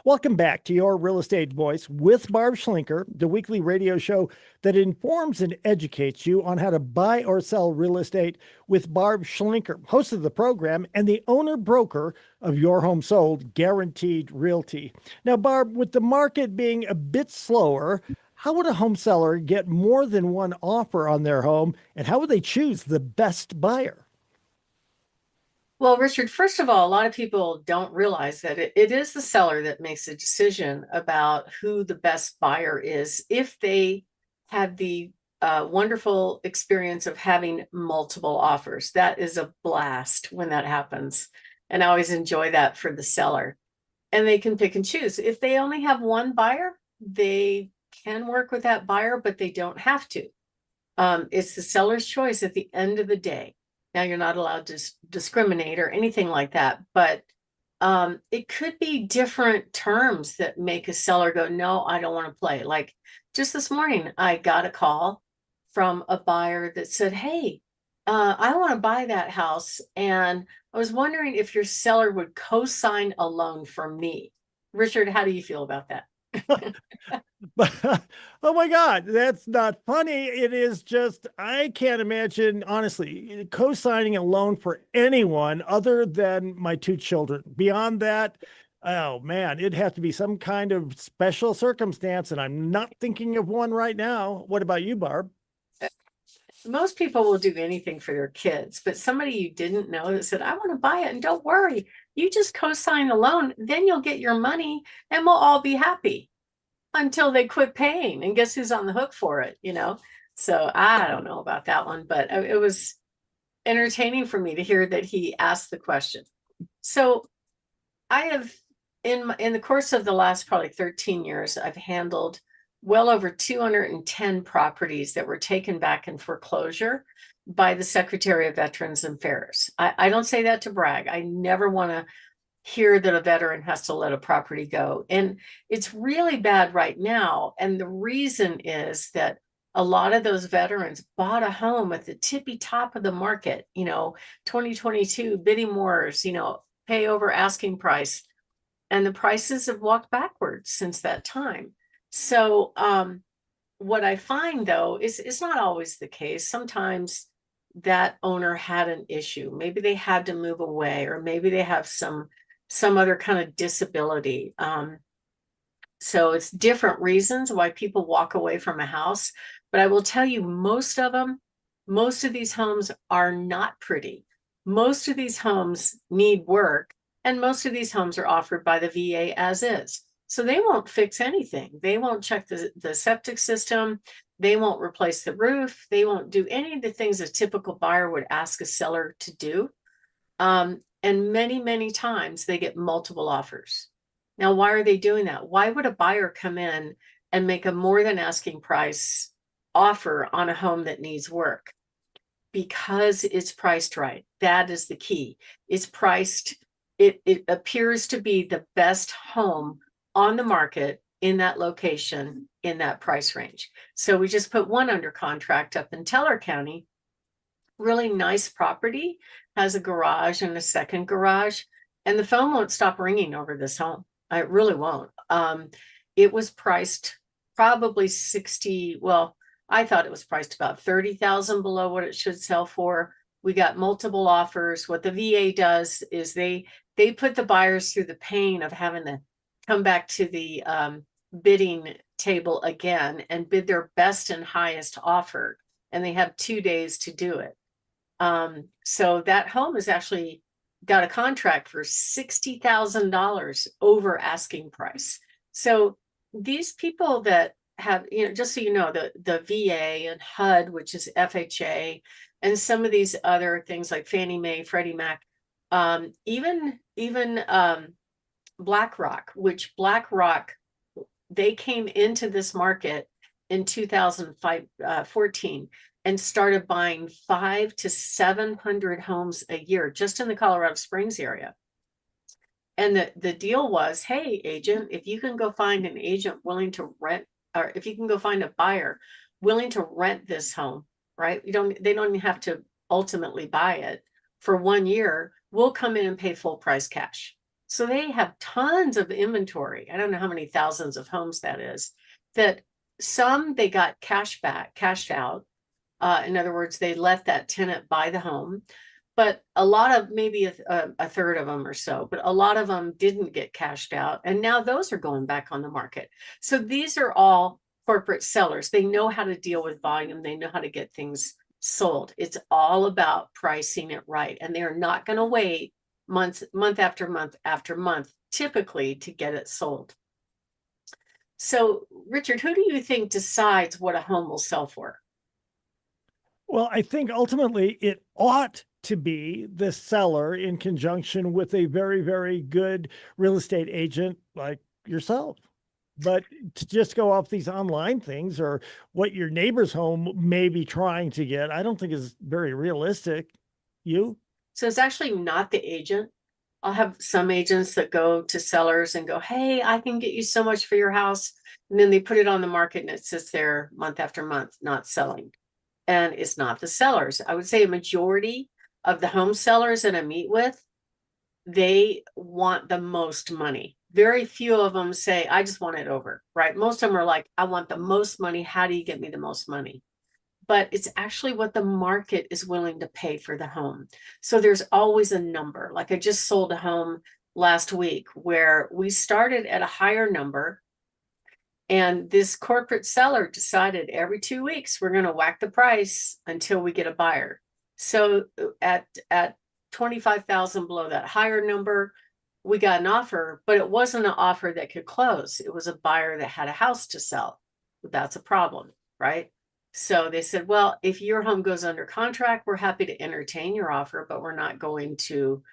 Welcome back to Your Real Estate Voice with Barb Schlinker, the weekly radio show that informs and educates you on how to buy or sell real estate with Barb Schlinker, host of the program and the owner broker of Your Home Sold Guaranteed Realty. Now, Barb, with the market being a bit slower, how would a home seller get more than one offer on their home, and how would they choose the best buyer? Well, Richard, first of all, a lot of people don't realize that it is the seller that makes a decision about who the best buyer is if they have the wonderful experience of having multiple offers. That is a blast when that happens. And I always enjoy that for the seller. And they can pick and choose. If they only have one buyer, they can work with that buyer, but they don't have to. It's the seller's choice at the end of the day. Now, you're not allowed to discriminate or anything like that, but it could be different terms that make a seller go, no, I don't want to play. Like just this morning, I got a call from a buyer that said, hey, I want to buy that house. And I was wondering if your seller would co-sign a loan for me. Richard, how do you feel about that? But oh my God, that's not funny. It is just, I can't imagine, honestly, co-signing a loan for anyone other than my two children. Beyond that, oh man, it'd have to be some kind of special circumstance, and I'm not thinking of one right now. What about you, Barb? Most people will do anything for their kids, but somebody you didn't know that said, I want to buy it, and don't worry, you just co-sign the loan, then you'll get your money and we'll all be happy until they quit paying. And guess who's on the hook for it? So I don't know about that one, but it was entertaining for me to hear that he asked the question. So I have, in the course of the last probably 13 years, I've handled well over 210 properties that were taken back in foreclosure by the Secretary of Veterans Affairs. I don't say that to brag. I never want to hear that a veteran has to let a property go. And it's really bad right now. And the reason is that a lot of those veterans bought a home at the tippy top of the market, 2022 bidding wars, pay over asking price. And the prices have walked backwards since that time. So what I find, though, is it's not always the case. Sometimes that owner had an issue. Maybe they had to move away, or maybe they have some other kind of disability. So it's different reasons why people walk away from a house. But I will tell you, most of these homes are not pretty. Most of these homes need work, and most of these homes are offered by the VA as is. So they won't fix anything. They won't check the septic system. They won't replace the roof. They won't do any of the things a typical buyer would ask a seller to do. And many, many times they get multiple offers. Now, why are they doing that? Why would a buyer come in and make a more than asking price offer on a home that needs work? Because it's priced right. That is the key. It's priced, it appears to be the best home on the market in that location, in that price range. So we just put one under contract up in Teller County. Really nice property, has a garage and a second garage, and the phone won't stop ringing over this home. It really won't. It was priced probably 60. Well, I thought it was priced about 30,000 below what it should sell for. We got multiple offers. What the VA does is they put the buyers through the pain of having to come back to the bidding table again and bid their best and highest offer. And they have 2 days to do it. So that home has actually got a contract for $60,000 over asking price. So these people that have, just so you know, the VA and HUD, which is FHA, and some of these other things like Fannie Mae, Freddie Mac, even BlackRock, they came into this market in 2014 and started buying 500 to 700 homes a year just in the Colorado Springs area. And the deal was, hey, agent, if you can go find an agent willing to rent, or if you can go find a buyer willing to rent this home, right? They don't even have to ultimately buy it for 1 year. We'll come in and pay full price cash. So they have tons of inventory. I don't know how many thousands of homes that is, that some they got cash back, cashed out. In other words, they let that tenant buy the home, but a lot of maybe a third of them or so, but a lot of them didn't get cashed out. And now those are going back on the market. So these are all corporate sellers. They know how to deal with volume. They know how to get things sold. It's all about pricing it right. And they're not going to wait month after month after month, typically, to get it sold. So, Richard, who do you think decides what a home will sell for? Well, I think ultimately it ought to be the seller in conjunction with a very, very good real estate agent like yourself. But to just go off these online things or what your neighbor's home may be trying to get, I don't think is very realistic. You? So it's actually not the agent. I'll have some agents that go to sellers and go, hey, I can get you so much for your house. And then they put it on the market and it sits there month after month, not selling. And it's not the sellers. I would say a majority of the home sellers that I meet with, they want the most money. Very few of them say, I just want it over, right? Most of them are like, I want the most money. How do you get me the most money? But it's actually what the market is willing to pay for the home. So there's always a number. Like I just sold a home last week where we started at a higher number. And this corporate seller decided every 2 weeks, we're going to whack the price until we get a buyer. So at 25,000 below that higher number, we got an offer, but it wasn't an offer that could close. It was a buyer that had a house to sell. That's a problem, right? So they said, well, if your home goes under contract, we're happy to entertain your offer, but we're not going to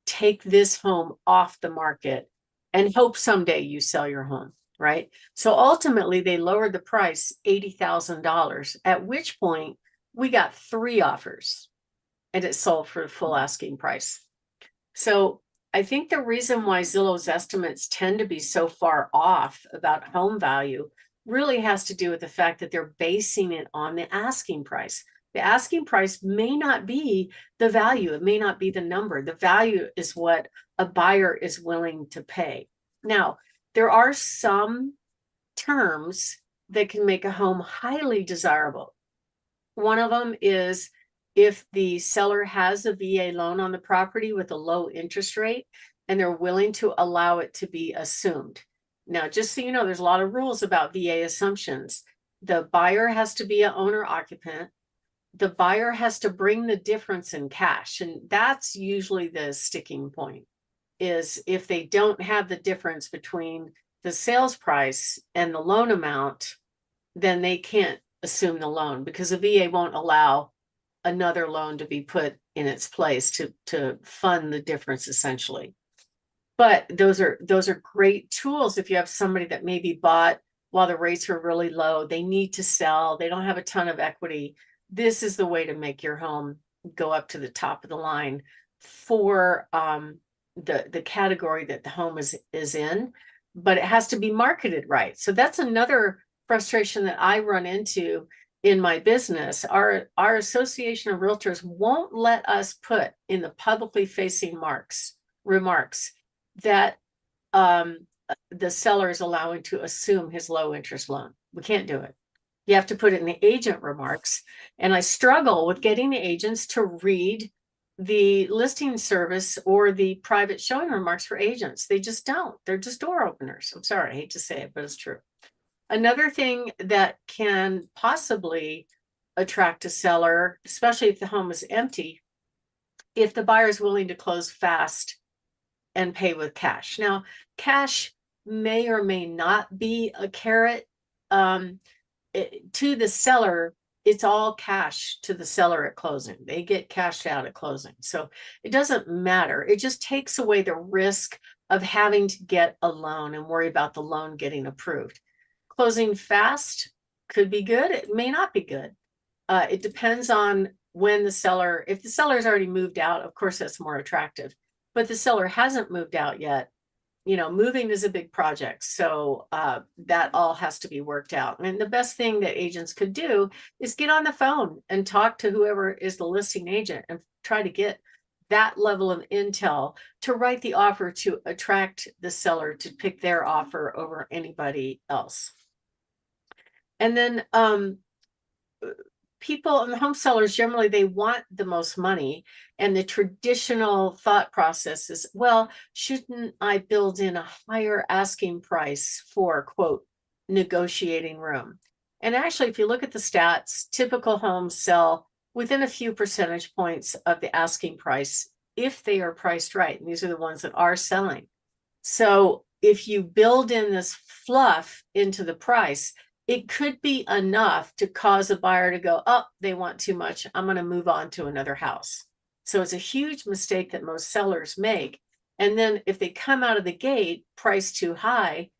take this home off the market and hope someday you sell your home, right? So ultimately, they lowered the price $80,000, at which point we got 3 offers and it sold for the full asking price. So I think the reason why Zillow's estimates tend to be so far off about home value really has to do with the fact that they're basing it on the asking price. The asking price may not be the value, it may not be the number. The value is what a buyer is willing to pay. Now, there are some terms that can make a home highly desirable. One of them is if the seller has a VA loan on the property with a low interest rate and they're willing to allow it to be assumed. Now, just so you know, there's a lot of rules about VA assumptions. The buyer has to be an owner occupant. The buyer has to bring the difference in cash. And that's usually the sticking point, is if they don't have the difference between the sales price and the loan amount, then they can't assume the loan because the VA won't allow another loan to be put in its place to fund the difference essentially. But those are great tools if you have somebody that maybe bought while the rates are really low, they need to sell, they don't have a ton of equity. This is the way to make your home go up to the top of the line for the category that the home is in, but it has to be marketed right. So that's another frustration that I run into in my business. Our association of realtors won't let us put in the publicly facing remarks that the seller is allowing to assume his low interest loan. We can't do it. You have to put it in the agent remarks. And I struggle with getting the agents to read the listing service or the private showing remarks for agents. They just don't. They're just door openers. I'm sorry, I hate to say it, but it's true. Another thing that can possibly attract a seller, especially if the home is empty, if the buyer is willing to close fast and pay with cash. Now, cash may or may not be a carrot. To the seller, it's all cash to the seller at closing. They get cashed out at closing. So it doesn't matter. It just takes away the risk of having to get a loan and worry about the loan getting approved. Closing fast could be good. It may not be good. It depends on when the seller, if the seller's already moved out, of course, that's more attractive. But the seller hasn't moved out yet. You know, moving is a big project. So that all has to be worked out. And the best thing that agents could do is get on the phone and talk to whoever is the listing agent and try to get that level of intel to write the offer to attract the seller to pick their offer over anybody else. And then people and the home sellers, generally they want the most money, and the traditional thought process is, well, shouldn't I build in a higher asking price for, quote, negotiating room? And actually, if you look at the stats, typical homes sell within a few percentage points of the asking price if they are priced right, and these are the ones that are selling. So if you build in this fluff into the price, it could be enough to cause a buyer to go, oh, they want too much, I'm going to move on to another house. So it's a huge mistake that most sellers make. And then if they come out of the gate priced too high,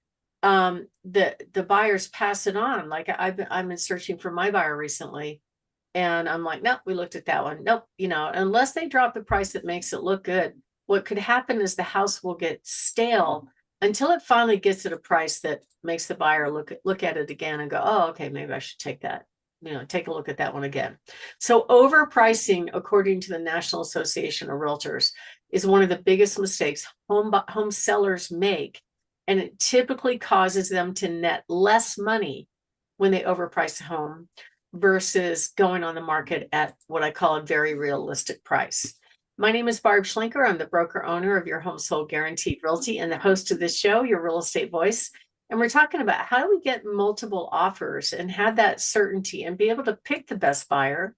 the buyers pass it on. Like I've been searching for my buyer recently, and I'm like, nope, we looked at that one. Nope, unless they drop the price that makes it look good, what could happen is the house will get stale until it finally gets at a price that makes the buyer look at it again and go, oh, okay, maybe I should take that, take a look at that one again. So overpricing, according to the National Association of Realtors, is one of the biggest mistakes home sellers make. And it typically causes them to net less money when they overprice a home versus going on the market at what I call a very realistic price. My name is Barb Schlinker. I'm the broker owner of Your Home Sold Guaranteed Realty and the host of this show, Your Real Estate Voice. And we're talking about how do we get multiple offers and have that certainty and be able to pick the best buyer.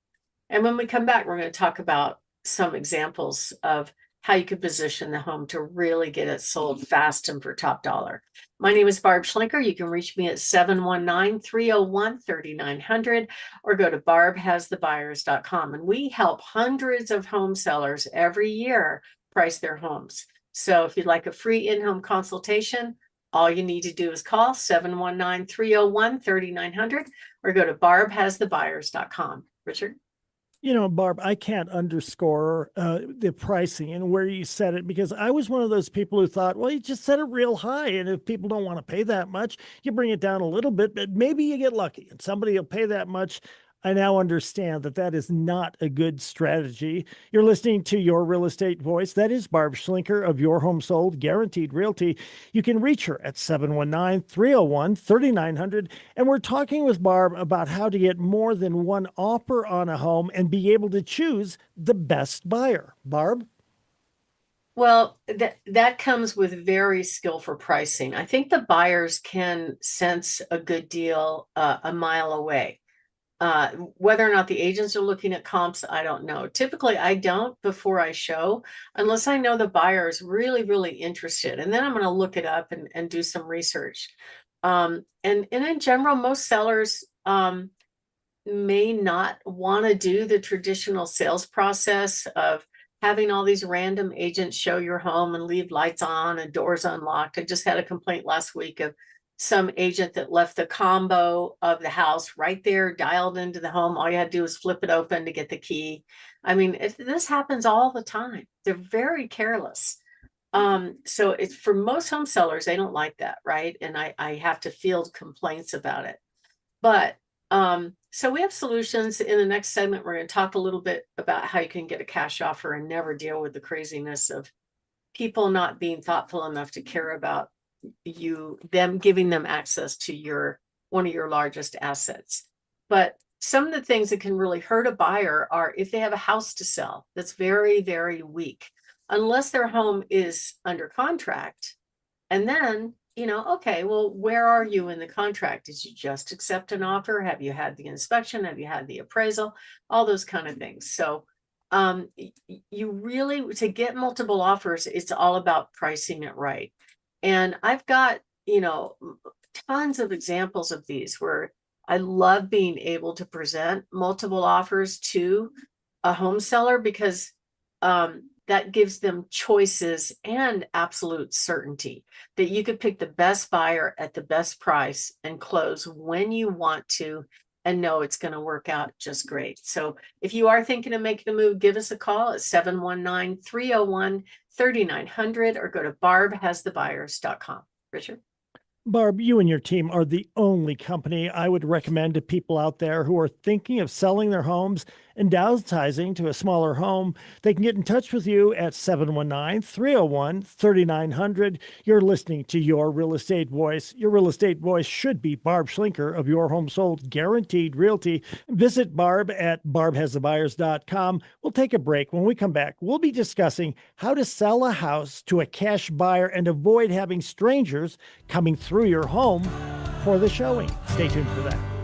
And when we come back, we're going to talk about some examples of how you could position the home to really get it sold fast and for top dollar. My name is Barb Schlinker. You can reach me at 719-301-3900 or go to barbhasthebuyers.com. And we help hundreds of home sellers every year price their homes. So if you'd like a free in-home consultation, all you need to do is call 719-301-3900 or go to barbhasthebuyers.com. Richard? Barb, I can't underscore the pricing and where you set it, because I was one of those people who thought, well, you just set it real high. And if people don't want to pay that much, you bring it down a little bit, but maybe you get lucky and somebody will pay that much. I now understand that that is not a good strategy. You're listening to Your Real Estate Voice. That is Barb Schlinker of Your Home Sold Guaranteed Realty. You can reach her at 719-301-3900. And we're talking with Barb about how to get more than one offer on a home and be able to choose the best buyer. Barb? Well, that comes with very skillful pricing. I think the buyers can sense a good deal a mile away. Whether or not the agents are looking at comps, I don't know. Typically, I don't before I show, unless I know the buyer is really, really interested. And then I'm going to look it up and do some research. And in general, most sellers may not want to do the traditional sales process of having all these random agents show your home and leave lights on and doors unlocked. I just had a complaint last week of some agent that left the combo of the house right there dialed into the home. All you had to do was flip it open to get the key. I mean, this happens all the time. They're very careless. So it's for most home sellers, they don't like that, right? And I have to field complaints about it. But so we have solutions. In the next segment, we're going to talk a little bit about how you can get a cash offer and never deal with the craziness of people not being thoughtful enough to care about them giving them access to one of your largest assets. But some of the things that can really hurt a buyer are if they have a house to sell that's very, very weak, unless their home is under contract. And then, okay, well, where are you in the contract? Did you just accept an offer? Have you had the inspection? Have you had the appraisal? All those kind of things. So you really, to get multiple offers, it's all about pricing it right. And I've got, tons of examples of these where I love being able to present multiple offers to a home seller because that gives them choices and absolute certainty that you could pick the best buyer at the best price and close when you want to and know it's going to work out just great. So if you are thinking of making a move, give us a call at 719-301-3900 or go to barbhasthebuyers.com. Richard? Barb, you and your team are the only company I would recommend to people out there who are thinking of selling their homes and downsizing to a smaller home. They can get in touch with you at 719-301-3900. You're listening to Your Real Estate Voice. Your real estate voice should be Barb Schlinker of Your Home Sold Guaranteed Realty. Visit Barb at barbhasthebuyers.com. We'll take a break. When we come back, we'll be discussing how to sell a house to a cash buyer and avoid having strangers coming through your home for the showing. Stay tuned for that.